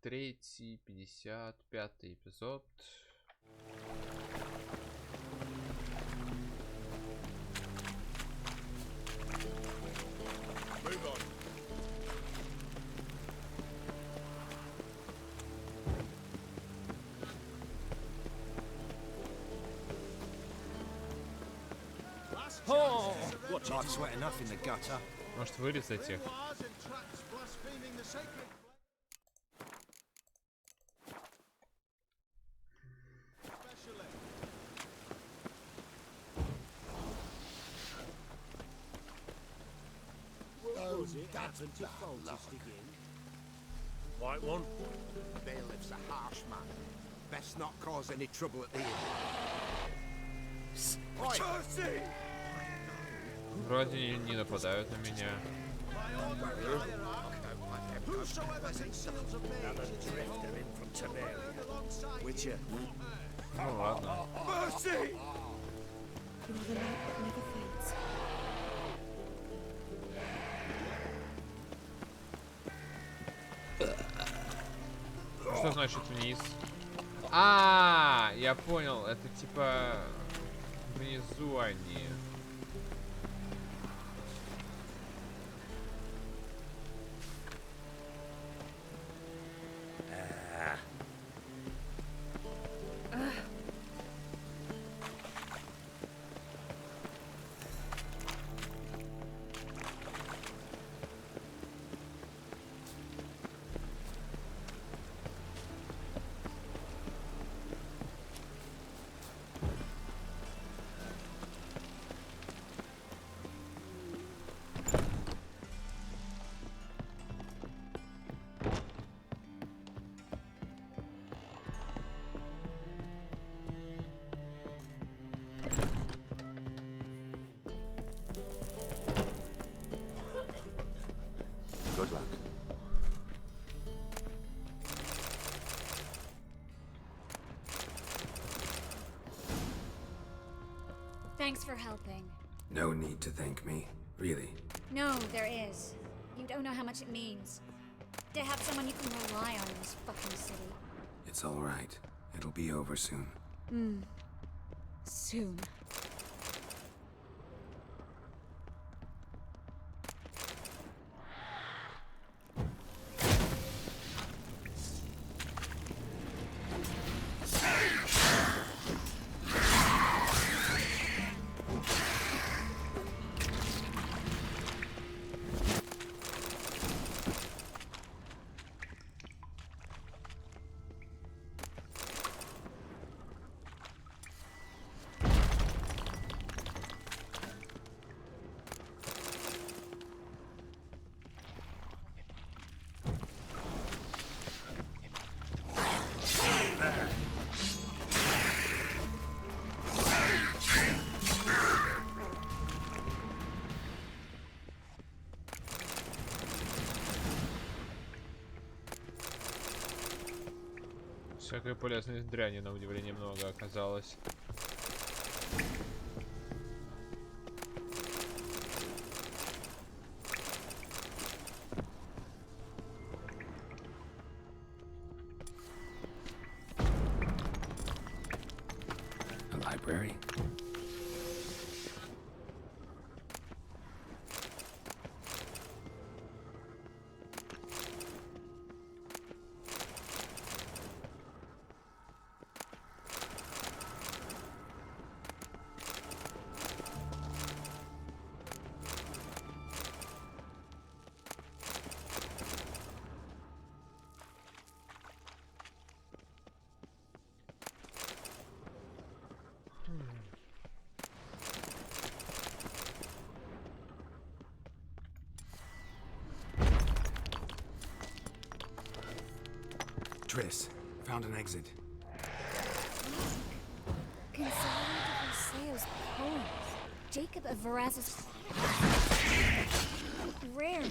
53-й, 55-й эпизод. Not sweat enough in the gutter. Может вырезать их? White one. Bailiff's a harsh man. Best not cause any trouble at the inn. Вроде не нападают на меня. Ну ладно. Что значит вниз? А, я понял, это типа внизу они. Good luck. Thanks for helping. No need to thank me, really. No, there is. You don't know how much it means. To have someone you can rely on in this fucking city. It's all right. It'll be over soon. Soon. Всякой полезной дряни, на удивление, много оказалось. A library? TRISS. Found an exit. Consolidated Versailles poems. Jacob of Varaz's rare.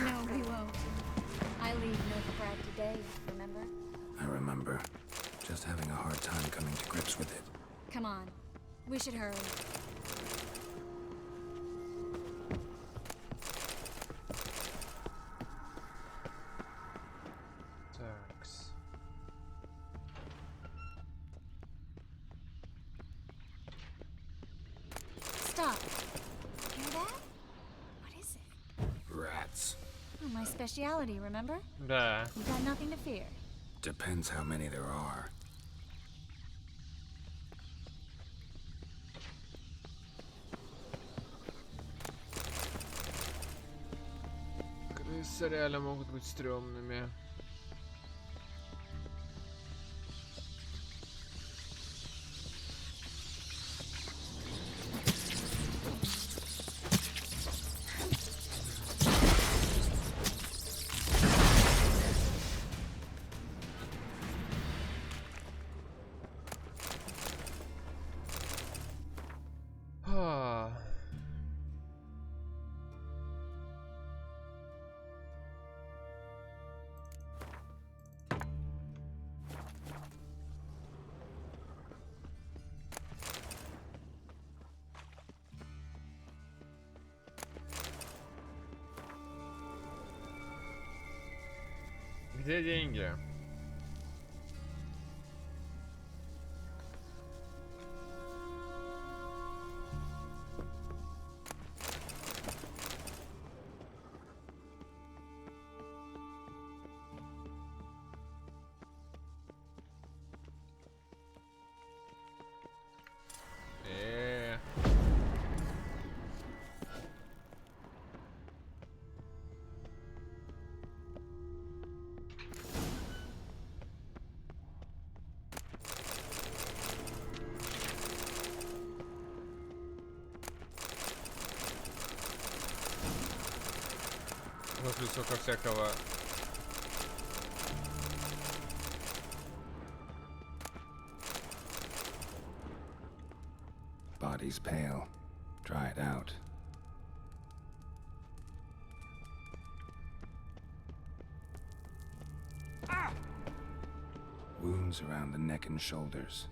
No, we won't. I leave Novigrad today, remember? I remember. Just having a hard time coming to grips with it. Come on. We should hurry. up. Hear that? What is it? Rats. Oh, my speciality, remember? Да. You got nothing to fear. Depends how many there are. Крысы реально могут быть стрёмными. Где деньги? Тут сколько всякого. Body's pale. Dry it out. Wounds around the neck and shoulders.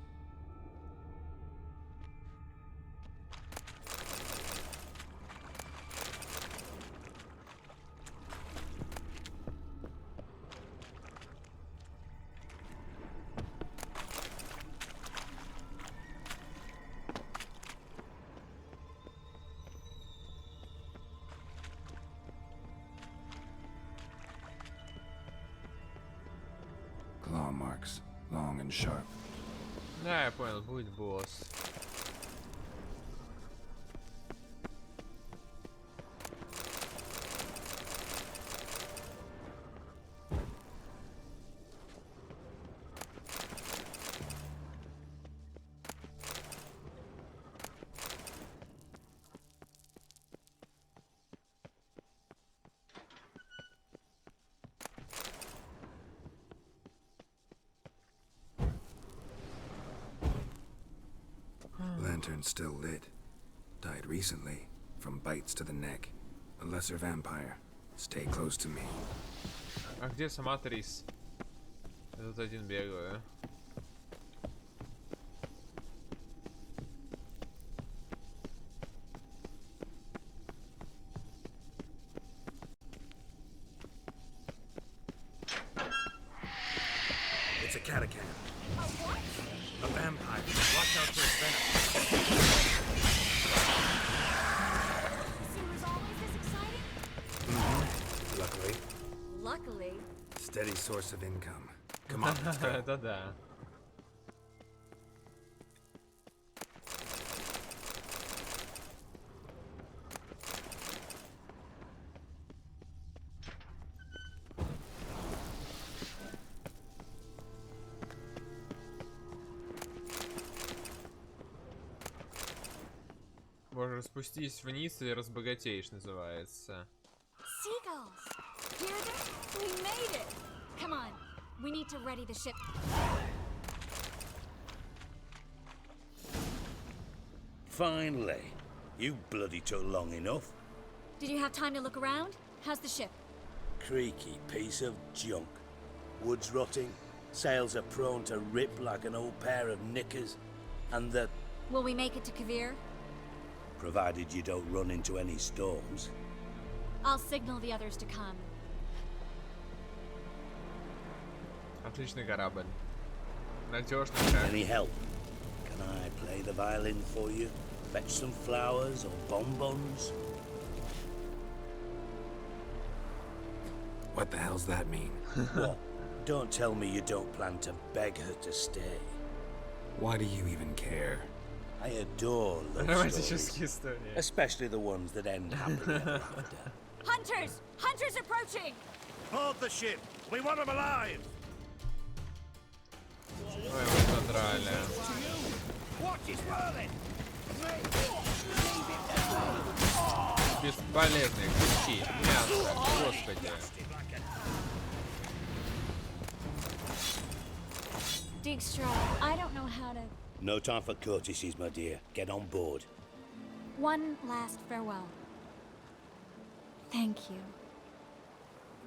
Claw marks, long and sharp. Да, я понял, будет босс. Lantern's still lit. Died recently, from bites to the neck. A lesser vampire. Stay close to me. А где сама ТРИСС? Я тут один бегаю. It's a catacomb. A vampire. Watch out for his venom. See, was always this exciting? Luckily, Luckily. steady source of income. Come on, let's go. Это да. Боже, спустись вниз и разбогатеешь, называется. Seagulls. Hear them? We made it. Come on. We need to ready the ship. Finally. You bloody took long enough. Did you have time to look around? How's the ship? Creaky piece of junk. Wood's rotting. Sails are prone to rip like an old pair of knickers. And the... Will we make it to Kavir? Provided you don't run into any storms. I'll signal the others to come. Отличный корабль. Надежный, как. Any help? Can I play the violin for you? Fetch some flowers or bonbons? What the hell's that mean? What? Don't tell me you don't plan to beg her to stay. Why do you even care? I adore love stories, Романтические истории. especially the ones that end happily ever after. Hunters! Hunters approaching! Hold the ship. We want them alive. Ой, вы задрали. Watch is whirling. Бесполезные ключи. Мясо. Господи. Dijkstra, I don't know how to... No time for courtesies, my dear. Get on board. One last farewell. Thank you.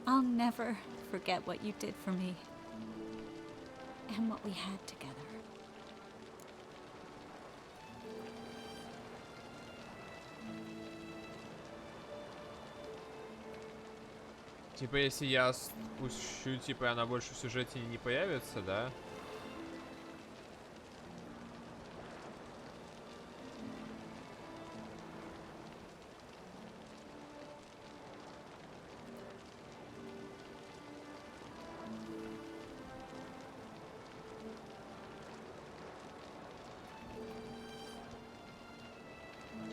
I'll never forget what you did for me. And what we had together. Типа, если я спущу, типа, она больше в сюжете не появится, да?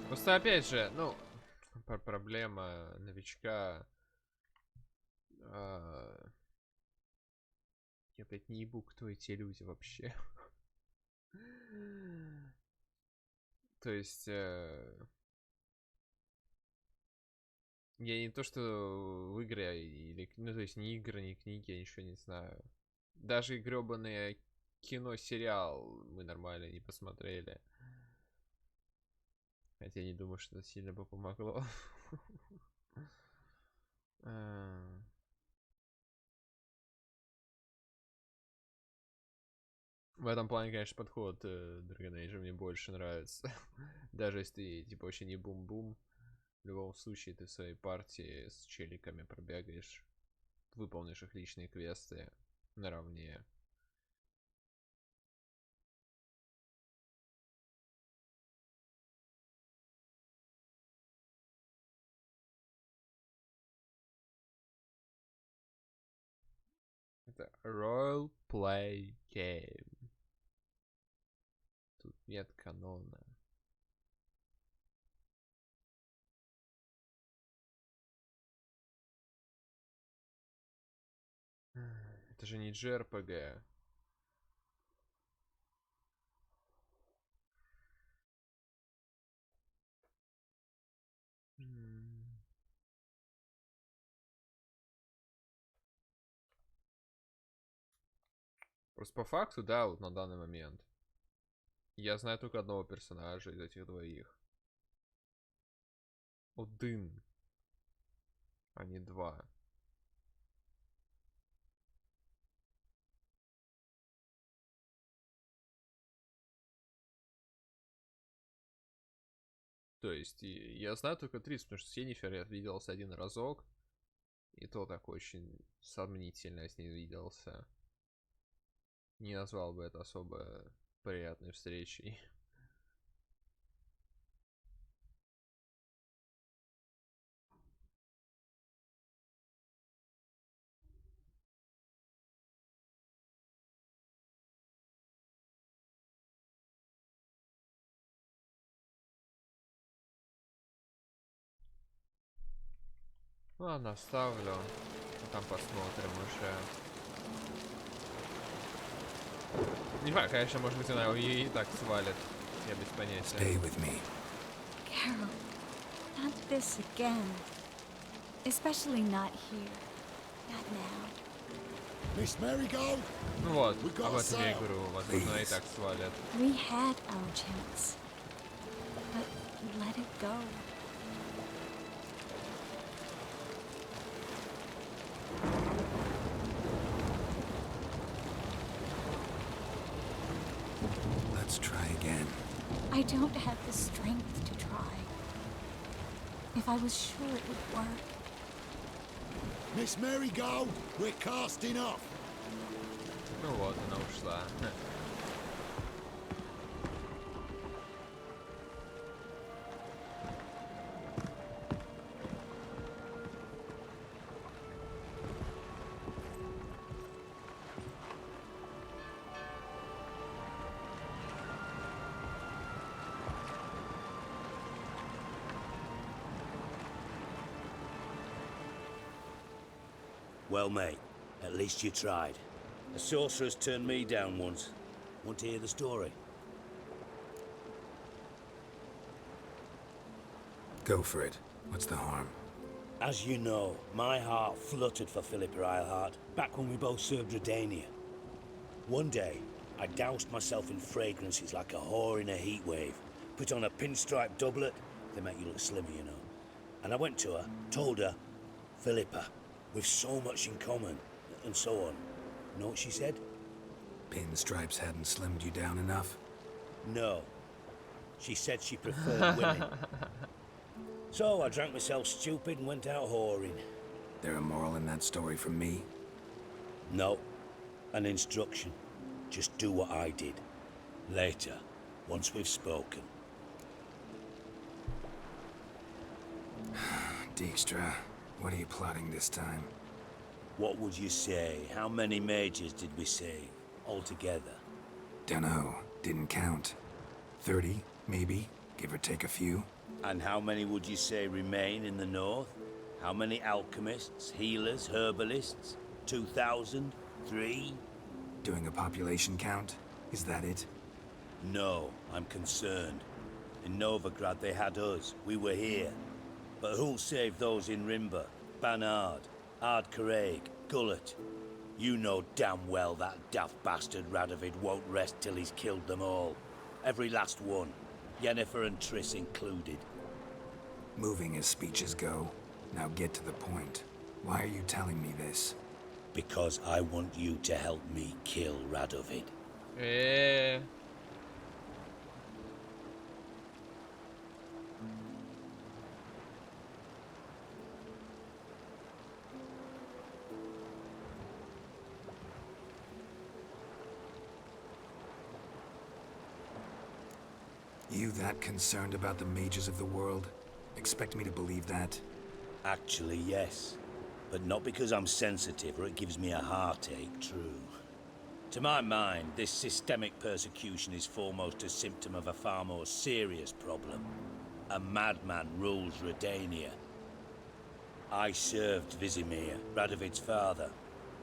Просто опять же, ну, проблема новичка. Я, блядь, не ебу, кто эти люди вообще. То есть, я не то, что в игры, или, ну, то есть, ни игры, ни книги, я ничего не знаю. Даже гребаное кино, сериал мы нормально не посмотрели. Хотя я не думаю, что это сильно бы помогло. В этом плане, конечно, подход Dragon Age мне больше нравится. Даже если ты, типа, вообще не бум-бум, в любом случае ты в своей партии с челиками пробегаешь, выполнишь их личные квесты наравне. Это Role Play Game. Тут нет канона. Это же не JRPG. Просто по факту, да, вот на данный момент. Я знаю только одного персонажа из этих двоих. Один. А не два. То есть, я знаю только ТРИСС, потому что с Йеннифер я виделся один разок. И то так очень сомнительно с ней виделся. Не назвал бы это особо приятной встречей. Ладно, оставлю. Там посмотрим уже. Не знаю, конечно, может быть, она и так свалит. Я без понятия. Stay with me. Carol, not this again. Especially not here. Not now. Miss Marigold? Ну вот, об этом я и говорю. Возможно, она и так свалит. We had our chance. But let it go. Let's try again. I don't have the strength to try. If I was sure it would work. Miss Marigold, we're casting off. Ну вот, она ушла. Well, mate, at least you tried. A sorceress turned me down once. Want to hear the story? Go for it. What's the harm? As you know, my heart fluttered for Philippa Eilhart back when we both served Redania. One day, I doused myself in fragrances like a whore in a heat wave, put on a pinstripe doublet, they make you look slimmer, you know. And I went to her, told her, Philippa, we've so much in common, and so on. Know what she said? Pinstripes hadn't slimmed you down enough? No. She said she preferred women. So I drank myself stupid and went out whoring. There a moral in that story from me? No. An instruction. Just do what I did. Later, once we've spoken. Dijkstra, what are you plotting this time? What would you say? How many mages did we save altogether? Dunno. Didn't count. 30, maybe, give or take a few. And how many would you say remain in the north? How many alchemists, healers, herbalists? 2,000? 3? Doing a population count? Is that it? No, I'm concerned. In Novigrad they had us. We were here. But who'll save those in Rimba? Banard, Ardcaraig, Gullet? You know damn well that daft bastard Radovid won't rest till he's killed them all. Every last one. Yennefer and Triss included. Moving as speeches go. Now get to the point. Why are you telling me this? Because I want you to help me kill Radovid. You that concerned about the mages of the world? Expect me to believe that? Actually, yes. But not because I'm sensitive or it gives me a heartache, true. To my mind, this systemic persecution is foremost a symptom of a far more serious problem. A madman rules Redania. I served Vizimir, Radovid's father,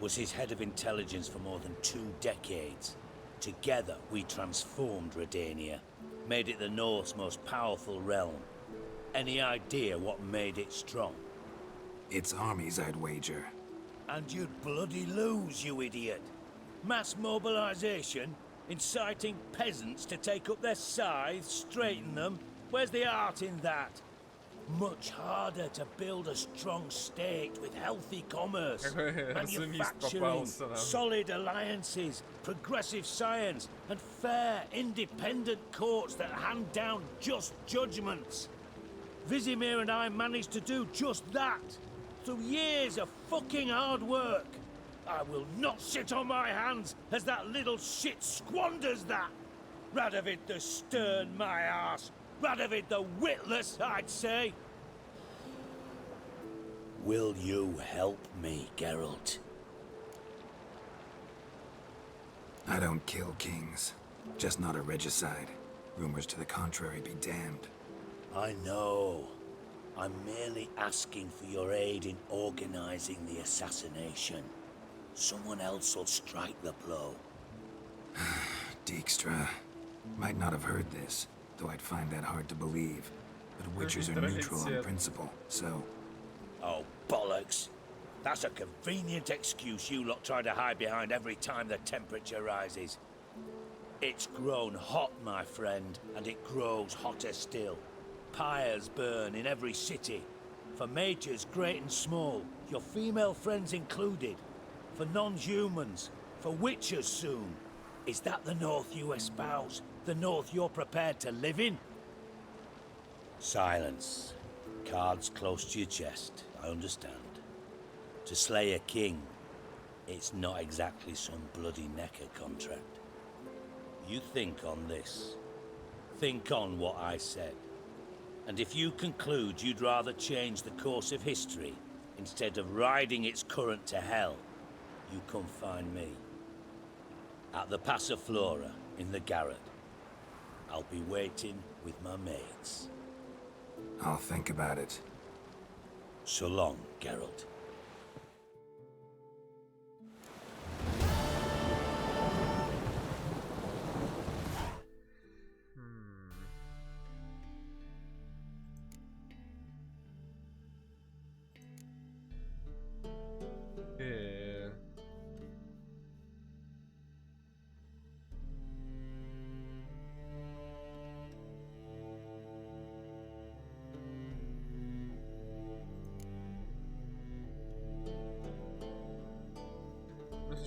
was his head of intelligence for more than 2 decades. Together, we transformed Redania, made it the North's most powerful realm. Any idea what made it strong? Its armies, I'd wager. And you'd bloody lose, you idiot. Mass mobilization, inciting peasants to take up their scythes, straighten them. Where's the art in that? Much harder to build a strong state with healthy commerce, manufacturing, solid alliances, progressive science, and fair, independent courts that hand down just judgments. Vizimir and I managed to do just that, through years of fucking hard work. I will not sit on my hands as that little shit squanders that. Radovid the stern, my arse. Radovid the witless, I'd say. Will you help me, Geralt? I don't kill kings. Just not a regicide. Rumors to the contrary be damned. I know. I'm merely asking for your aid in organizing the assassination. Someone else will strike the blow. Dijkstra. Might not have heard this, though I'd find that hard to believe. But witchers are neutral on principle, so... Oh, bollocks. That's a convenient excuse you lot try to hide behind every time the temperature rises. It's grown hot, my friend, and it grows hotter still. Pyres burn in every city. For mages great and small, your female friends included. For non-humans, for witchers soon. Is that the North you espouse? The North you're prepared to live in? Silence. Cards close to your chest, I understand. To slay a king, it's not exactly some bloody necker contract. You think on this. Think on what I said. And if you conclude you'd rather change the course of history instead of riding its current to hell, you come find me. At the Passiflora in the garret. I'll be waiting with my mates. I'll think about it. So long, Geralt.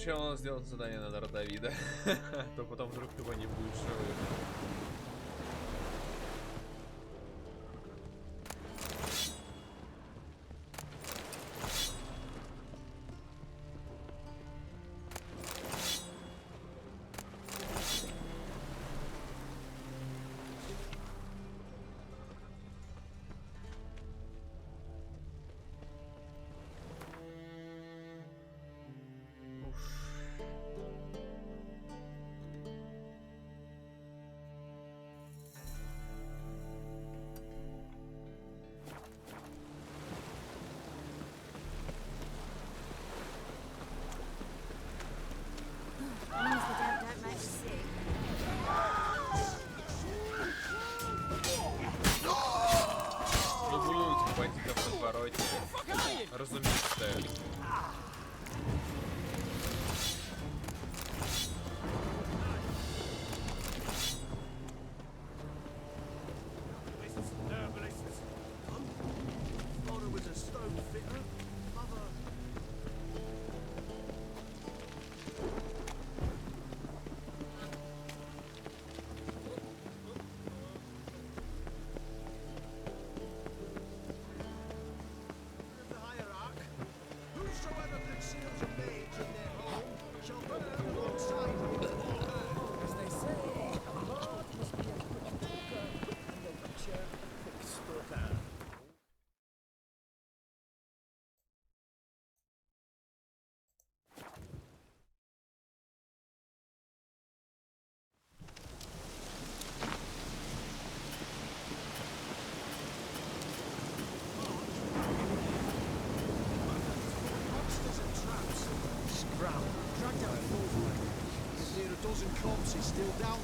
Сначала надо сделать задание на Давида, то потом вдруг его не будет живым. Means the dead don't make sick. Люблю этих бандитов в подбороте. Разумеется.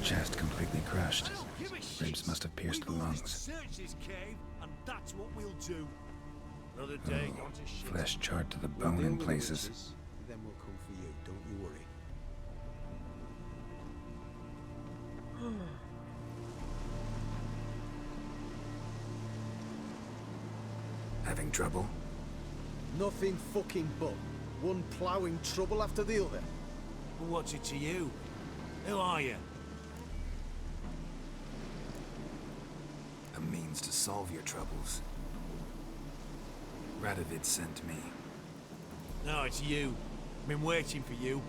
Chest completely crushed. Ribs must have pierced the lungs. Search this cave, and that's what we'll do. Another day gone to shit. Flesh charred to the bone in places. Then we'll come for you, don't you worry. Having trouble? Nothing fucking but. One ploughing trouble after the other. Well, what's it to you? Who are you? A means to solve your troubles. Radovid sent me. No, it's you. Been waiting for you.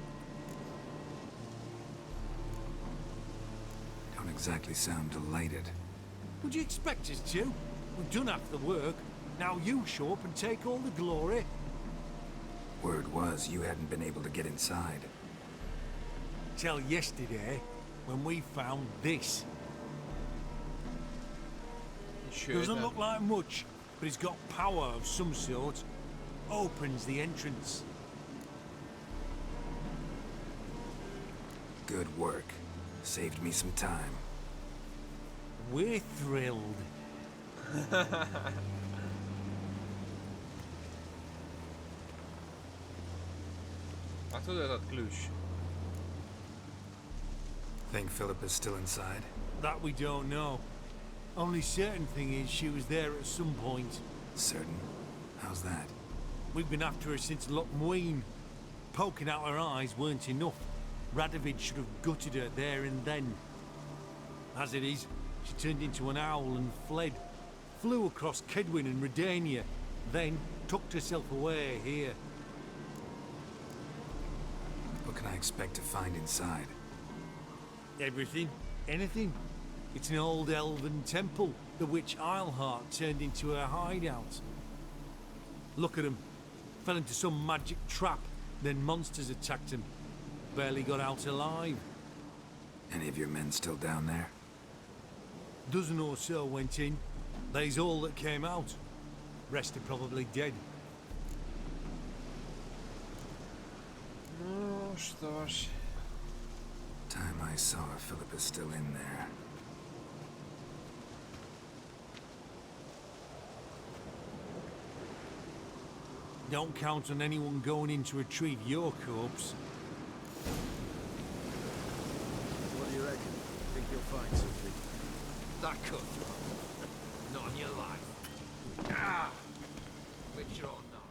Don't exactly sound delighted. Would you expect us to? We've done half the work. Now you show up and take all the glory. Word was you hadn't been able to get inside. Till yesterday, when we found this. Doesn't look like much, but it's got power of some sort. Opens the entrance. Good work. Saved me some time. We're thrilled. Откуда этот ключ? Think Philip is still inside? That we don't know. Only certain thing is she was there at some point. Certain? How's that? We've been after her since Lochmuin. Poking out her eyes weren't enough. Radovid should have gutted her there and then. As it is, she turned into an owl and fled. Flew across Kedwin and Redania, then tucked herself away here. What can I expect to find inside? Everything, anything. It's an old elven temple, the witch Isleheart turned into her hideout. Look at him. Fell into some magic trap, then monsters attacked him. Barely got out alive. Any of your men still down there? Dozen or so went in. They's all that came out. Rest are probably dead. Ну что ж. Time I saw her, Philip is still in there. Don't count on anyone going in to retrieve your corpse. What do you reckon? Think you'll find something? That cutthroat. Not in your life. Ah! Which or not?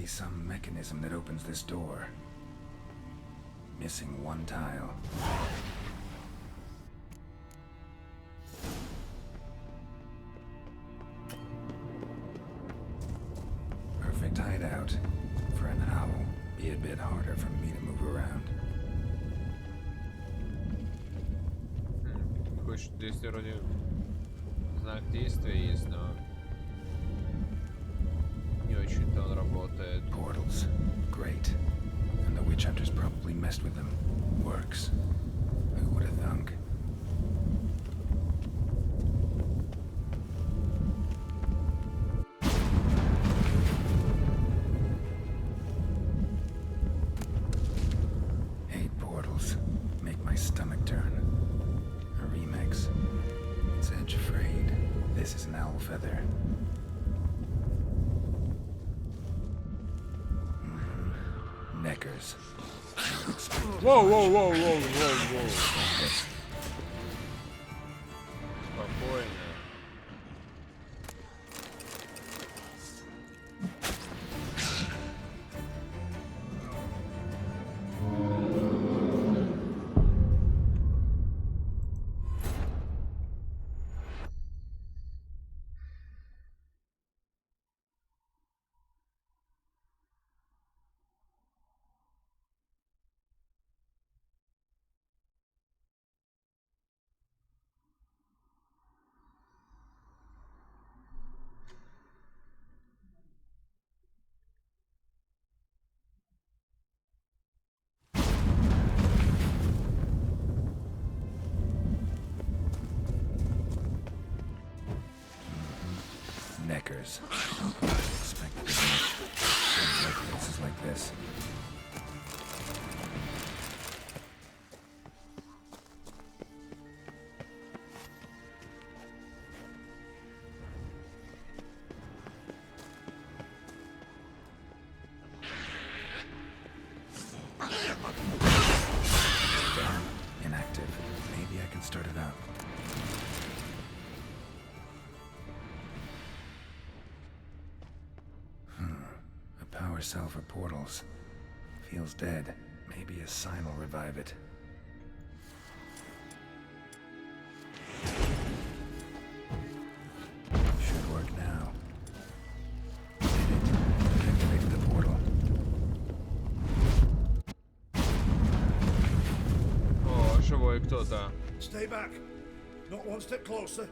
be some mechanism that opens this door. Missing one tile. Perfect hideout. For an owl, be a bit harder for me to move around. Хочешь, здесь вроде знак действия есть, но не очень-то он работает. Portals. Great. And the witch hunters probably messed with them. Works. Who would have thunk? Hate portals. Make my stomach turn. A remix. It's edge frayed. This is an owl feather. Neckers. Воу, воу, воу, воу, воу, воу. Спокойно. Neckers. Expected as much. Like places like this. Down. Inactive. Maybe I can start it up. Power cell for portals. Feels dead. Maybe a sign will revive it. Should work now. Did it. Activated the portal. О, живой кто-то. Stay back. Not one step closer.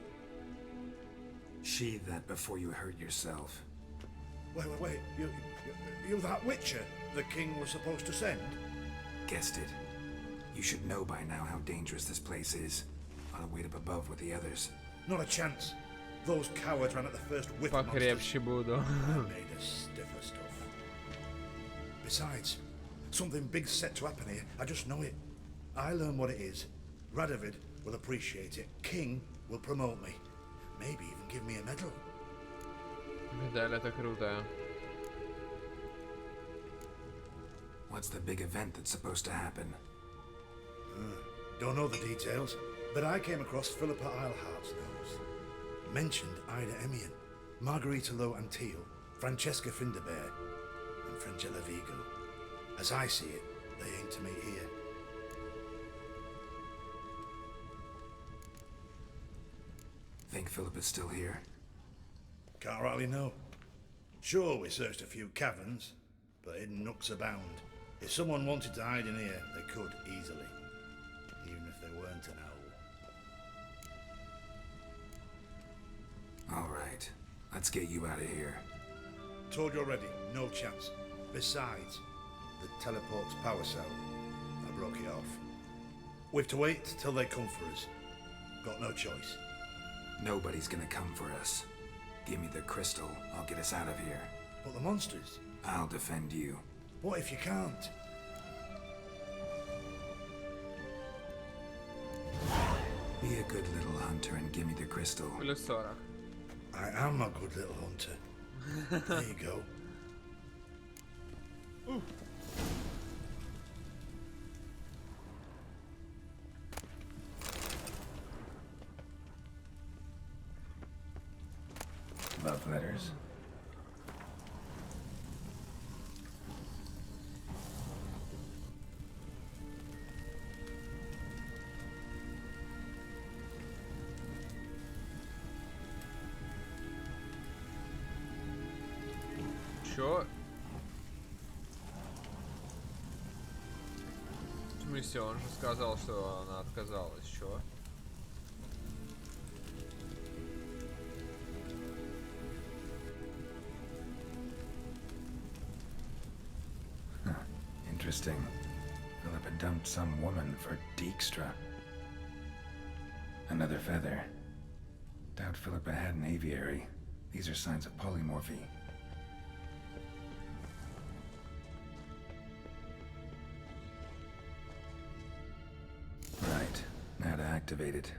Sheathe that before you hurt yourself. Wait. You that Witcher the king was supposed to send? Guessed it. You should know by now how dangerous this place is. I'll wait up above with the others. Not a chance. Those cowards ran at the first whip monsters. Покрепче буду. That made us stiffer stuff. Besides, something big's set to happen here. I just know it. I learn what it is. Radovid will appreciate it. King will promote me. Maybe even give me a medal. Медаль, это круто. What's the big event that's supposed to happen? Don't know the details, but I came across Philippa Eilhart's notes. Mentioned Ida Emian, Margarita Low Antil, Francesca Finderbear, and Frangella Vigo. As I see it, they aim to meet here. Think Philippa's still here? Can't rightly know. Sure, we searched a few caverns, but hidden nooks abound. If someone wanted to hide in here, they could easily. Even if they weren't an owl. All right, let's get you out of here. Told you already, no chance. Besides, the teleport's power cell. I broke it off. We've to wait till they come for us. Got no choice. Nobody's gonna come for us. Give me the crystal, I'll get us out of here. But the monsters? I'll defend you. What if you can't? Be a good little hunter and give me the crystal. Плюс 40. I am a good little hunter. There you go. Love letters. Чё? В смысле, он же сказал, что она отказалась. Чё? Interesting. Philippa dumped some woman for Dijkstra. Another feather. Doubt Philippa had an aviary. These are signs of polymorphy. Right. Now to activate it.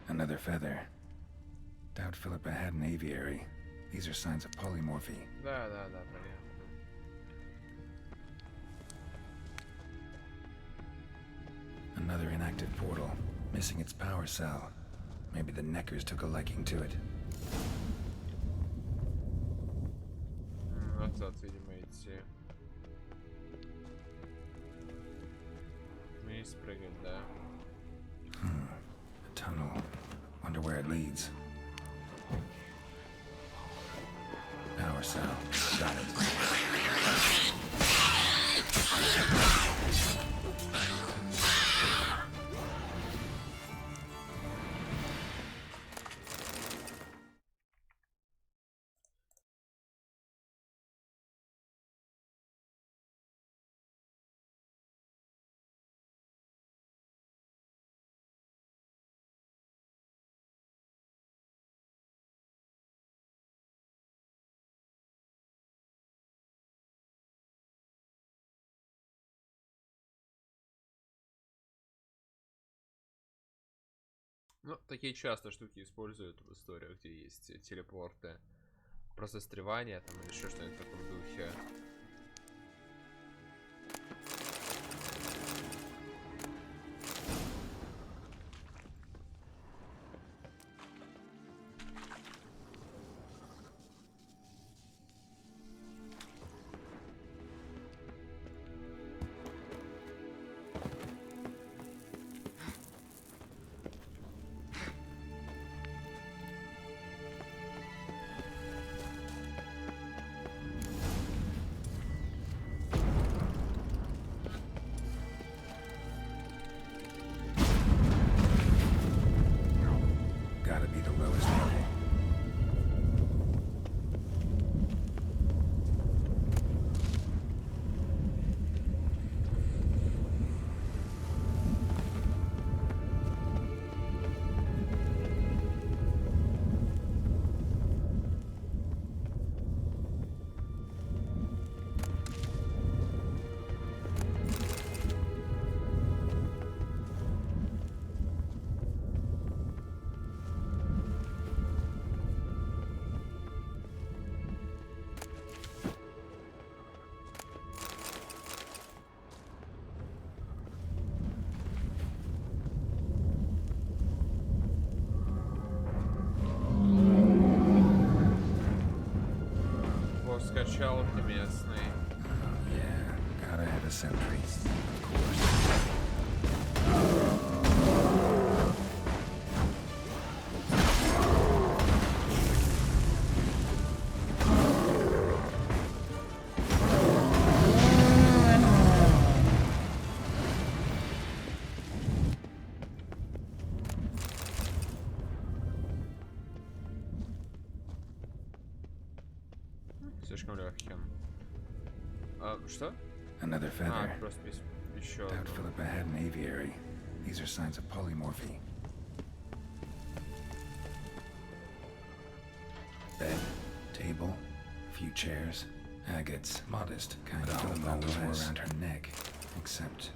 Another feather. Doubt Philippa had an aviary. These are signs of polymorphy. Да, понятно. Another inactive portal, missing its power cell. Maybe the Neckers took a liking to it. Назад, видимо, идти. Вниз прыгать, да. A tunnel. Wonder where it leads. Power cell. Got it. Ну, такие часто штуки используют в историях, где есть телепорты. Просто застревание там или еще что-нибудь в таком духе. Gotta be the lowest level. Скачал местный. Yeah, gotta have a sentry. Of course. Слишком легким. Что? Another feather. Просто еще Doubt Philippa had an aviary. These are signs of polymorphy. Bed, table, a few chairs. Agates, modest, kind of all bundles were around her neck. Except,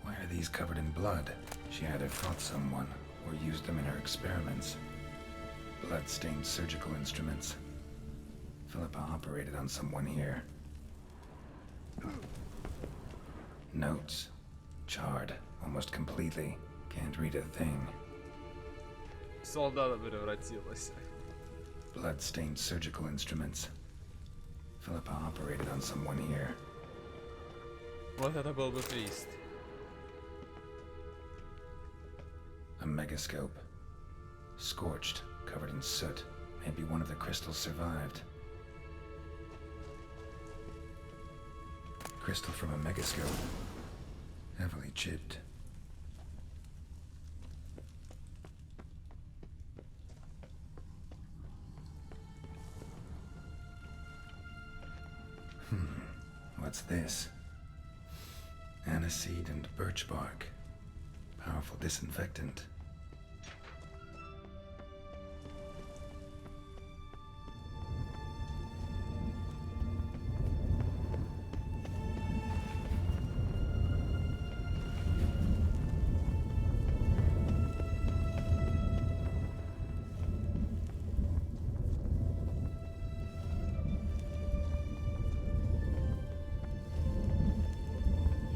why are these covered in blood? She either fought someone, or used them in her experiments. Blood-stained surgical instruments. Philippa operated on someone here. Notes. Charred, almost completely. Can't read a thing. Солдата превратилась. Blood-stained surgical instruments. Philippa operated on someone here. Вот это был бы твист. A megascope. Scorched, covered in soot. Maybe one of the crystals survived. Crystal from a megascope. Heavily chipped. What's this? Aniseed and birch bark. Powerful disinfectant.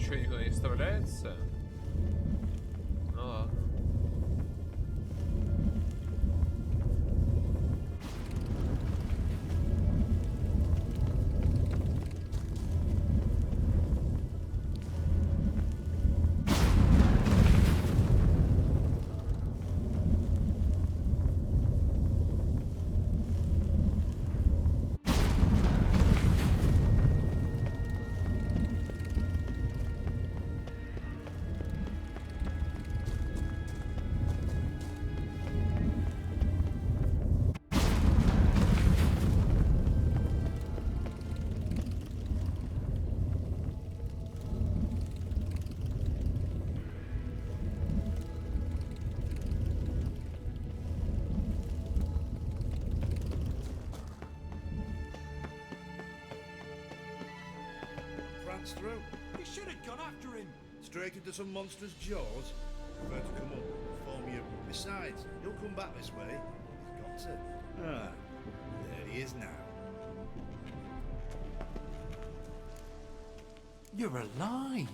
Что, никто не вставляется? Ну ладно. France through. You should have gone after him. Straight into some monster's jaws. Prefer to come up and form you. Besides, he'll come back this way. He's got to. Ah, there he is now. You're alive.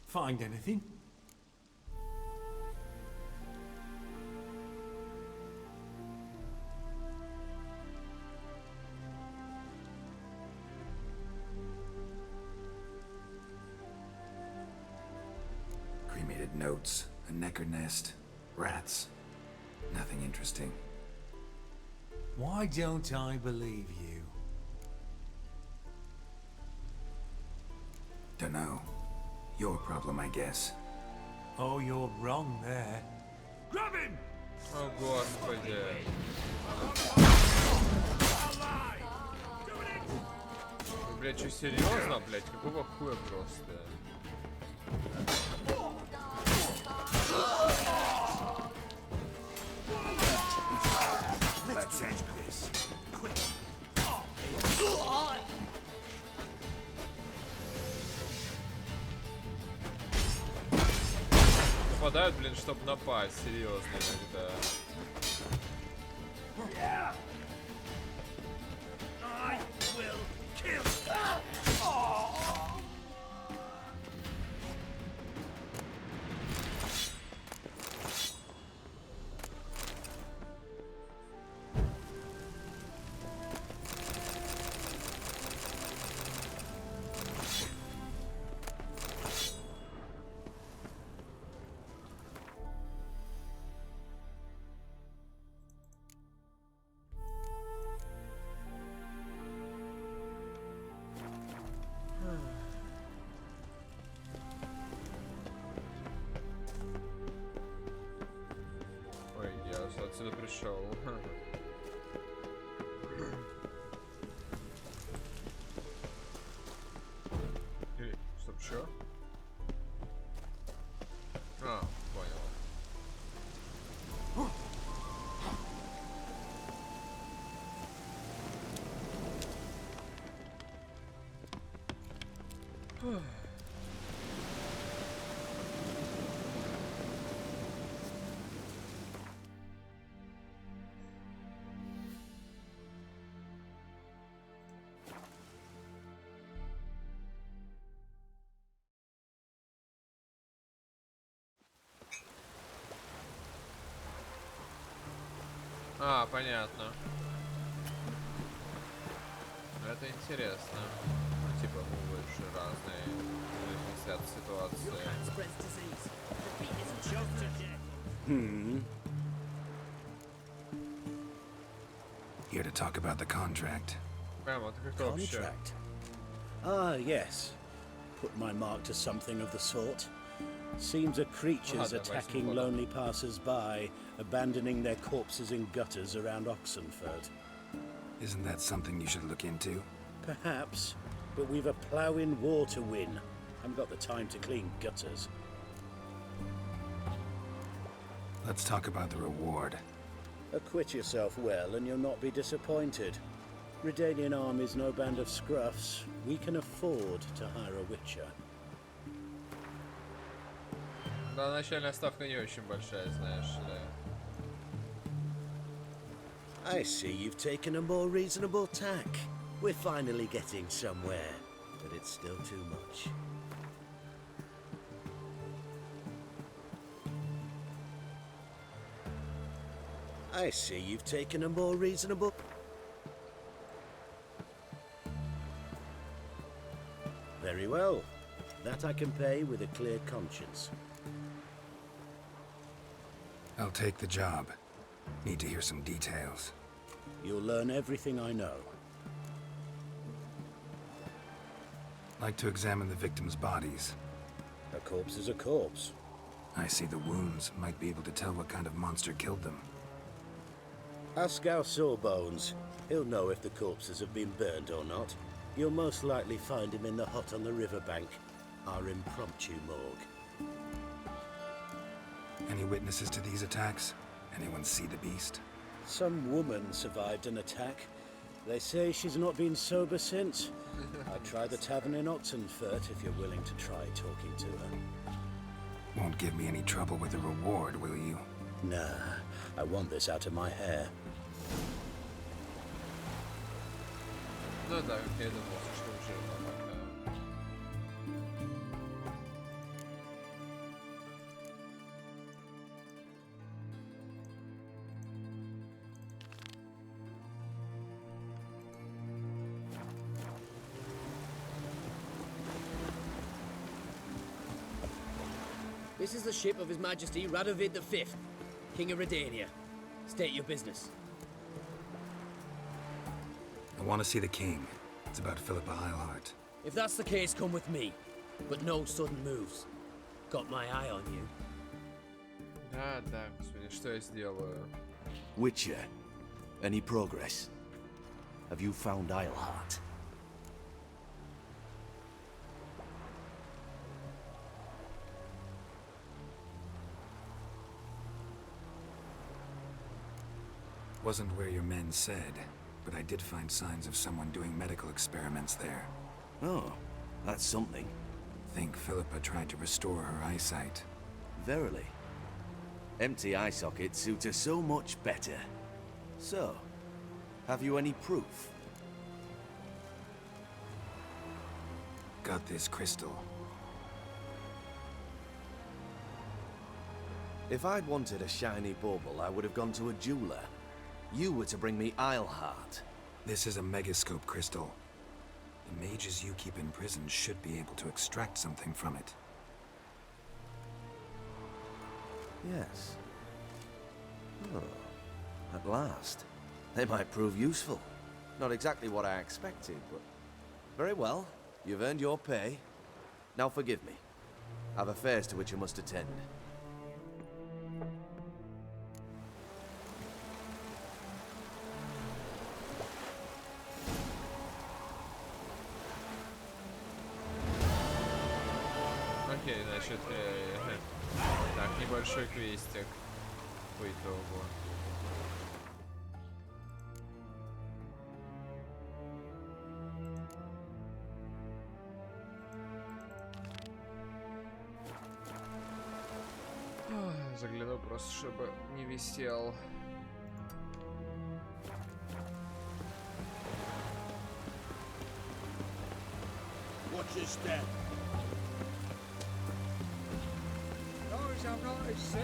Find anything? Cremated notes, a necker nest, rats. Nothing interesting. Why don't I believe you? Dunno. Your problem, I guess. Oh, you're wrong there. Grab him! О, господи. Вы, блядь, что, серьезно, блядь? Какого хуя просто? Let's change this. Quick. Нападают, блин, чтобы напасть, серьезно иногда. I will kill. Ой, я отсюда пришел. Стоп, чё? А, понял. А, понятно. Это интересно. Ну, типа, больше разные взгляд ситуации. Here to talk about the contract. Прям вот как вообще. Contract. Ah, yes. Put my mark to something of the sort. Seems a creature's Ладно, attacking возьму. lonely passers-by, abandoning their corpses in gutters around Oxenford. Isn't that something you should look into? Perhaps, but we've a ploughing war to win. Haven't got the time to clean gutters. Let's talk about the reward. Acquit yourself well and you'll not be disappointed. Redanian army's no band of scruffs. We can afford to hire a witcher. Да, начальная ставка не очень большая, знаешь ли. I see you've taken a more reasonable tack. We're finally getting somewhere, but it's still too much. I see you've taken a more reasonable... Very well. That I can pay with a clear conscience. I'll take the job. Need to hear some details. You'll learn everything I know. Like to examine the victims' bodies. A corpse is a corpse. I see the wounds. Might be able to tell what kind of monster killed them. Ask our Sawbones. He'll know if the corpses have been burned or not. You'll most likely find him in the hut on the riverbank, our impromptu morgue. Any witnesses to these attacks? Anyone see the beast? Some woman survived an attack. They say she's not been sober since. I'd try the tavern in Oxenford if you're willing to try talking to her. Won't give me any trouble with the reward, will you? Nah, I want this out of my hair. Ну да, как я думал, что уже пока. This is the ship of His Majesty Radovid V, King of Redania. State your business. I want to see the king. It's about Philippa Eilhart. If that's the case, come with me. But no sudden moves. Got my eye on you. Да, да, господи, что я сделаю? Witcher, any progress? Have you found Eilhart? Wasn't where your men said, but I did find signs of someone doing medical experiments there. Oh, that's something. Think Philippa tried to restore her eyesight. Verily. Empty eye sockets suit her so much better. So, have you any proof? Got this crystal. If I'd wanted a shiny bauble, I would have gone to a jeweler. You were to bring me Eilhart. This is a megascope crystal. The mages you keep in prison should be able to extract something from it. Yes. Oh, at last. They might prove useful. Not exactly what I expected, but... Very well. You've earned your pay. Now forgive me. I've affairs to which I must attend. Окей, значит, так, небольшой квестик по итогу. Загляну просто, чтобы не висел. Watch your step. Those I'm not to see.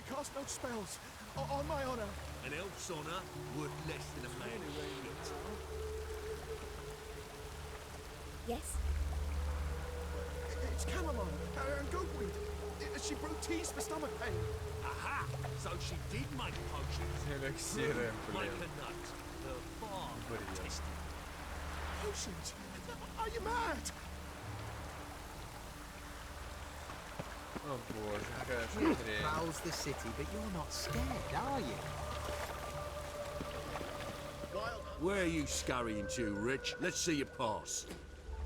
She casts no spells. On my honor. An elf's honor worth less than a man of shit. Yes? It's chamomile and goatweed. She brewed teas for stomach pain. Aha! So she did make potions. Эликсиры, Make блин. a note. The farm tested. Potions? Are you mad? О боже, какая же хрень. Prowls the city, but you're not scared, are you? Where are you scurrying to, Rich? Let's see your pass.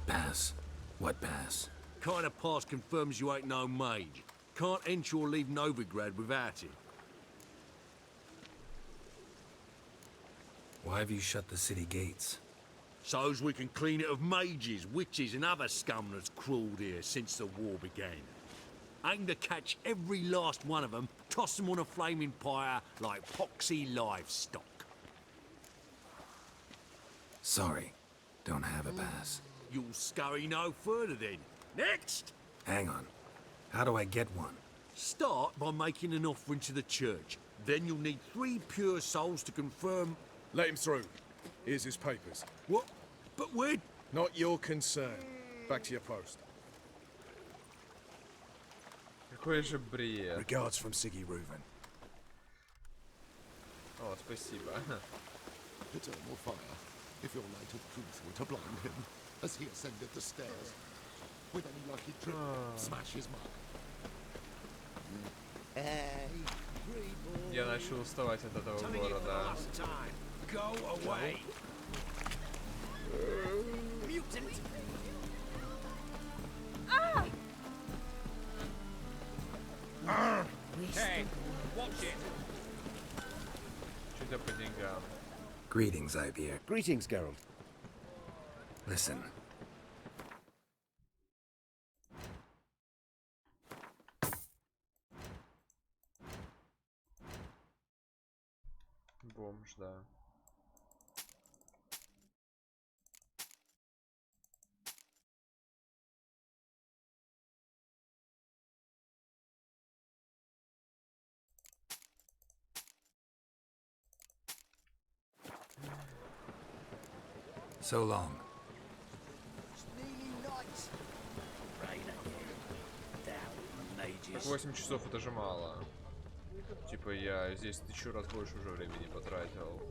Pass? What pass? Kind of pass confirms you ain't no mage. Can't enter or leave Novigrad without it. Why have you shut the city gates? So's we can clean it of mages, witches and other scum that's crawled here since the war began. Aim to catch every last one of them, toss them on a flaming pyre like poxy livestock. Sorry, don't have a pass. You'll scurry no further then. Next! Hang on. How do I get one? Start by making an offering to the church. Then you'll need 3 pure souls to confirm... Let him through. Here's his papers. What? But we're... Not your concern. Back to your post. Какой же бред. Regards from Siggy Reuven. О, спасибо. Eternal fire. If your light of truth were to blind him, as he ascended the stairs, with any lucky trip, smash his mark. Я начал уставать от этого города. Go away. Mutant! Ah! Hey, watch it. Что-то по деньгам. Greetings, Ivier. Greetings, Geralt. Listen. Бомж, да. So long. 8 часов это же мало. Типа я здесь 1000 раз больше уже времени потратил.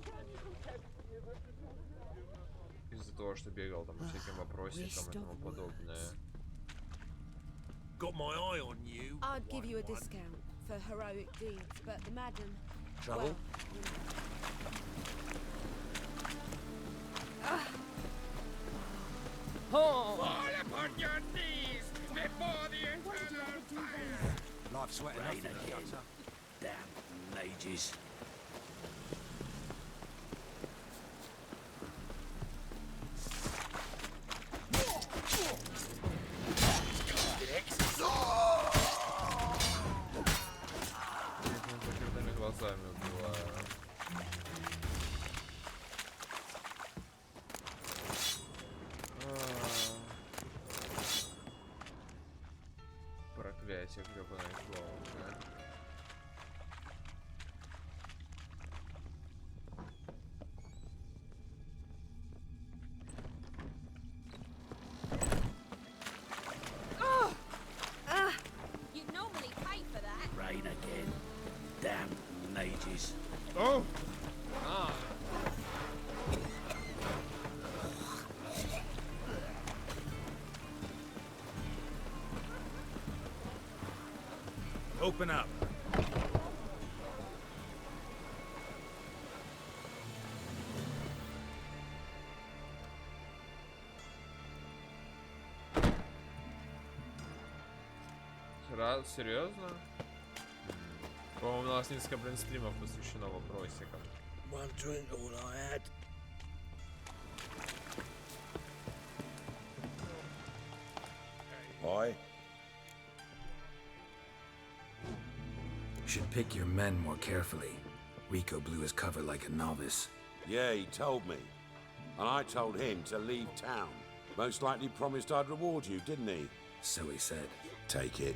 Из-за того, что бегал там по всяким вопросикам и тому подобное. Got my eye on you. I'd give you a discount for heroic deeds, but the madam... Trouble? Well, Fall upon your knees before the infernal fire. Life sweat enough in the gutter. Damn mages. Закрытыми глазами убиваю. Проклятие, гребаное клоун. you'd normally pay for that. Rain again. Damn mages. Oh! Open up. Серьезно? По-моему, у нас несколько, блин, стримов посвящено вопросикам. One drink all I had. Why? Should pick your men more carefully. Rico blew his cover like a novice. Yeah, he told me. And I told him to leave town. Most likely promised I'd reward you, didn't he? So he said. Take it.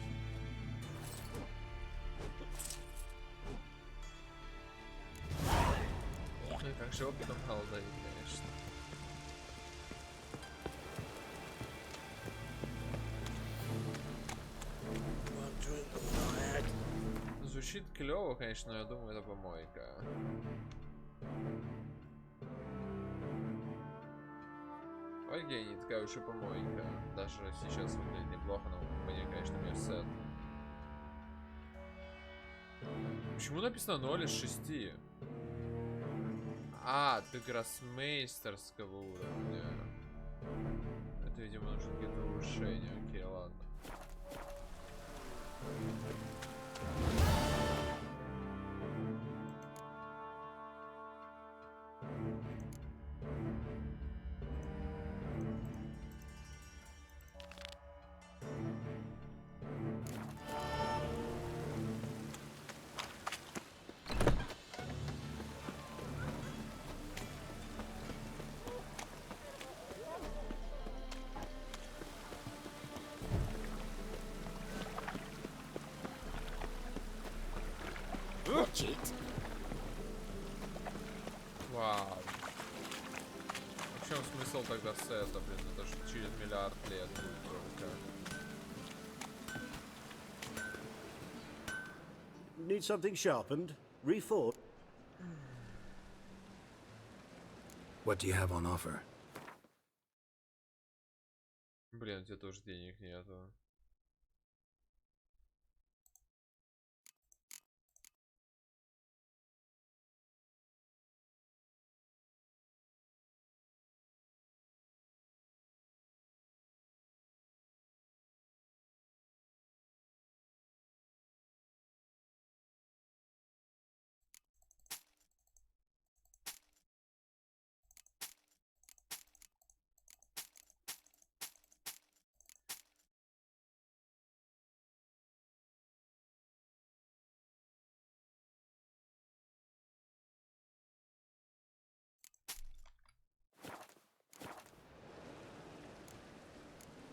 Ну и как же опытом холодовик, конечно. Звучит клево, конечно, но я думаю, это помойка. Окей, не такая уж и помойка. Даже сейчас выглядит неплохо, но мне, конечно, мерсет. Почему написано 0 из 6? А, ты гроссмейстерского уровня. Это, видимо, нужно какие-то улучшения. Окей, ладно. Watch it. Вау. В чем смысл тогда сета, блин, это что через миллиард лет будет только. Need something sharpened? Reforged? What do you have on offer? Блин, у тебя тоже денег нету.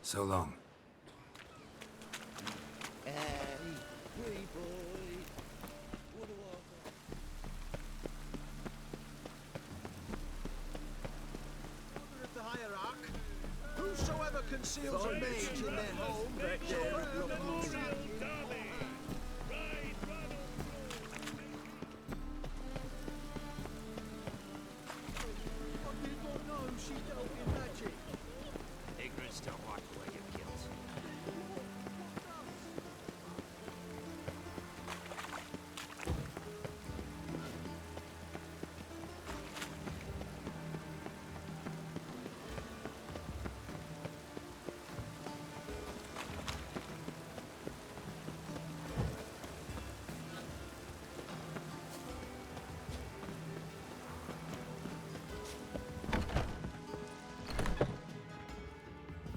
So long. The hierarch, whosoever conceals a mage in their home, people know she dealt in magic. Ignorance don't wipe away your guilt.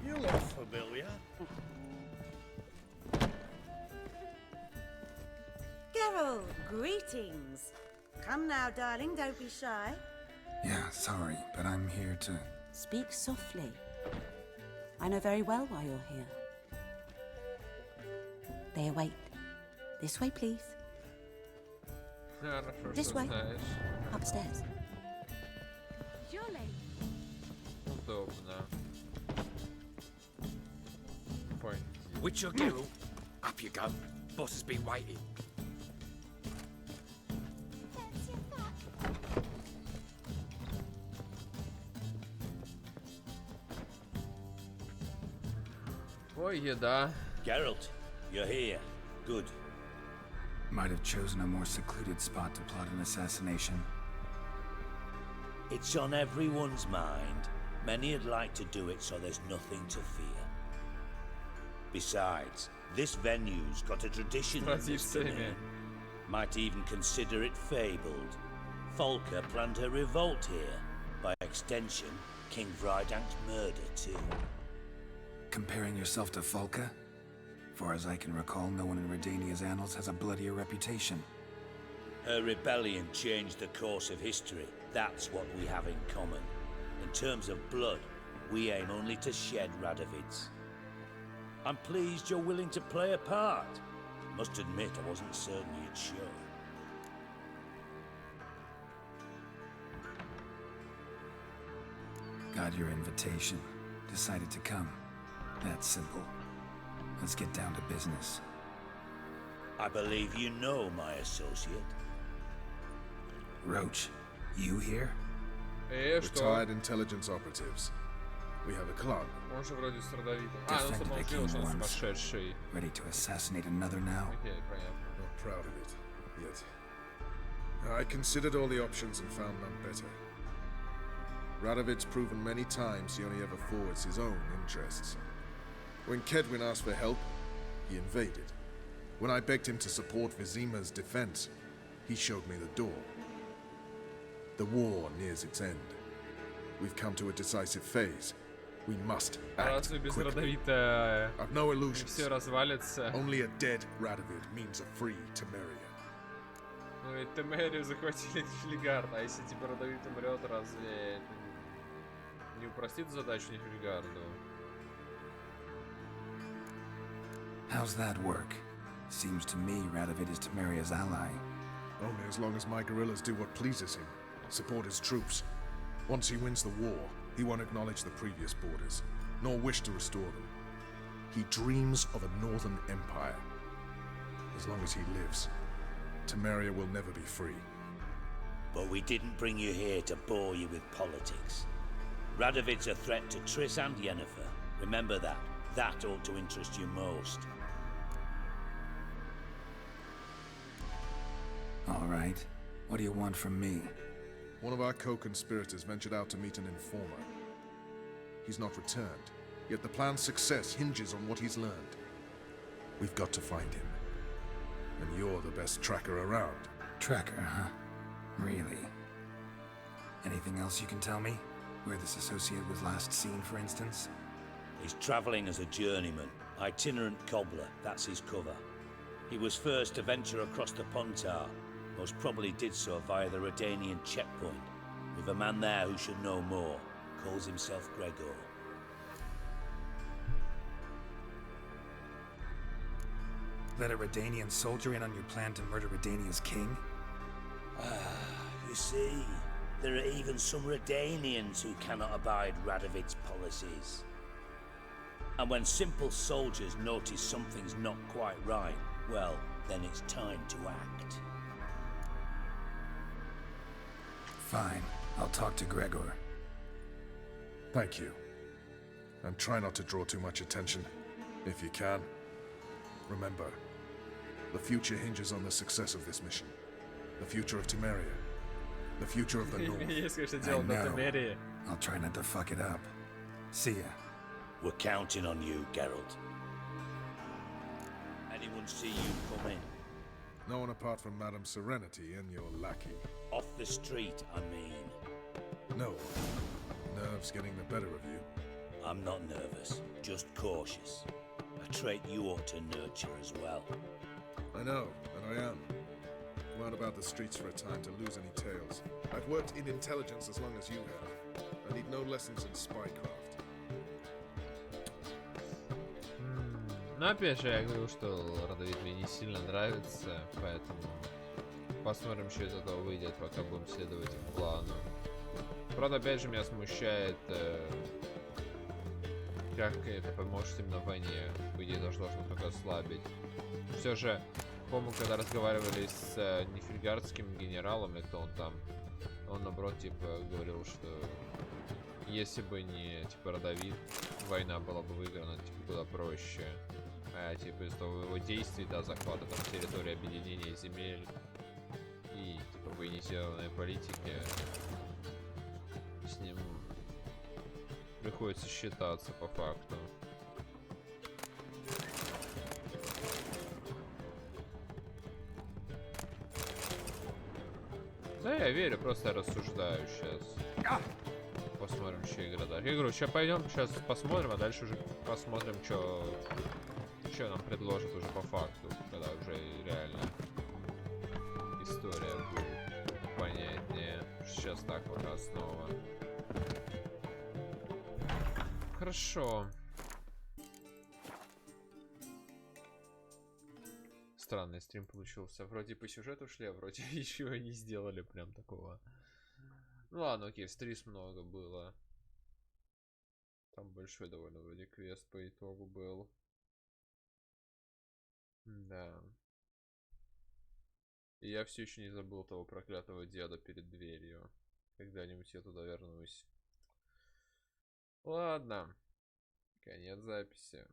You look familiar. Geralt, greetings. Come now, darling, don't be shy. Yeah, sorry, but I'm here to... Speak softly. I know very well why you're here. They await. This way, please. This way. Upstairs. Surely. Удобно. Point. Witcher Geralt, up you go. Boss has been waiting. Ой, еда. Geralt, you're here. Good. Might have chosen a more secluded spot to plot an assassination. It's on everyone's mind. Many'd like to do it so there's nothing to fear. Besides, this venue's got a tradition in this domain. Might even consider it fabled. Folker planned her revolt here. By extension, King Vrydank's murder too. Comparing yourself to Folka? Far as I can recall, no one in Redania's annals has a bloodier reputation. Her rebellion changed the course of history. That's what we have in common. In terms of blood, we aim only to shed Radovid's. I'm pleased you're willing to play a part. Must admit, I wasn't certain you'd show. Got your invitation. Decided to come. That's simple. Let's get down to business. I believe you know my associate. Roach, you here? Retired intelligence operatives. We have a club. Defended a king once. Ready to assassinate another now? Not proud of it, yet. I considered all the options and found none better. Radovid's proven many times he only ever forwards his own interests. When Kedwin asked for help, he invaded. When I begged him to support Vizima's defense, he showed me the door. The war nears its end. We've come to a decisive phase. We must act quickly. I've no illusions. Only a dead Radovid means a free Temeria. Ну и Темерию захватили Нильфгард, а если типа Радовид умрет, разве это не упростит задачу Нильфгарду? How's that work? Seems to me Radovid is Temeria's ally. Only as long as my guerrillas do what pleases him, support his troops. Once he wins the war, he won't acknowledge the previous borders, nor wish to restore them. He dreams of a northern empire. As long as he lives, Temeria will never be free. But we didn't bring you here to bore you with politics. Radovid's a threat to Triss and Yennefer. Remember that. That ought to interest you most. All right. What do you want from me? One of our co-conspirators ventured out to meet an informer. He's not returned, yet the plan's success hinges on what he's learned. We've got to find him. And you're the best tracker around. Tracker, huh? Really? Anything else you can tell me? Where this associate was last seen, for instance? He's travelling as a journeyman, itinerant cobbler, that's his cover. He was first to venture across the Pontar, most probably did so via the Redanian checkpoint, with a man there who should know more, calls himself Gregor. Let a Redanian soldier in on your plan to murder Redania's king? You see, there are even some Redanians who cannot abide Radovid's policies. And when simple soldiers notice something's not quite right, well, then it's time to act. Fine. I'll talk to Gregor. Thank you. And try not to draw too much attention, if you can. Remember, the future hinges on the success of this mission. The future of Temeria. The future of the North. I know. I'll try not to fuck it up. See ya. We're counting on you, Geralt. Anyone see you come in? No one apart from Madame Serenity and your lackey. Off the street, I mean. No. Nerves getting the better of you. I'm not nervous, just cautious. A trait you ought to nurture as well. I know, and I am. Go out about the streets for a time to lose any tales. I've worked in intelligence as long as you have. I need no lessons in spycraft. Ну, опять же, я говорил, что Радовид мне не сильно нравится, поэтому посмотрим, что из этого выйдет, пока будем следовать плану. Правда, опять же, меня смущает, как это поможет именно в войне. По идее, должно только ослабить. Все же, помню, когда разговаривали с нильфгардским генералом, это он наоборот, типа, говорил, что если бы не, типа, Радовид, война была бы выиграна, типа, куда проще. А, типа, из того его действий, да, захвата там территории, объединения земель и, типа, военизированной политики, с ним приходится считаться по факту. Да, я верю, просто я рассуждаю сейчас. Посмотрим, что игра дальше. Я говорю, сейчас пойдем, сейчас посмотрим, а дальше уже посмотрим, что нам предложат уже по факту, когда уже реально история будет понятнее. Сейчас так вот основа. Хорошо. Странный стрим получился. Вроде по сюжету шли, а вроде еще и не сделали прям такого. Ну ладно, окей, в ТРИСС много было. Там большой довольно вроде квест по итогу был. Да. И я все еще не забыл того проклятого деда перед дверью. Когда-нибудь я туда вернусь. Ладно. Конец записи.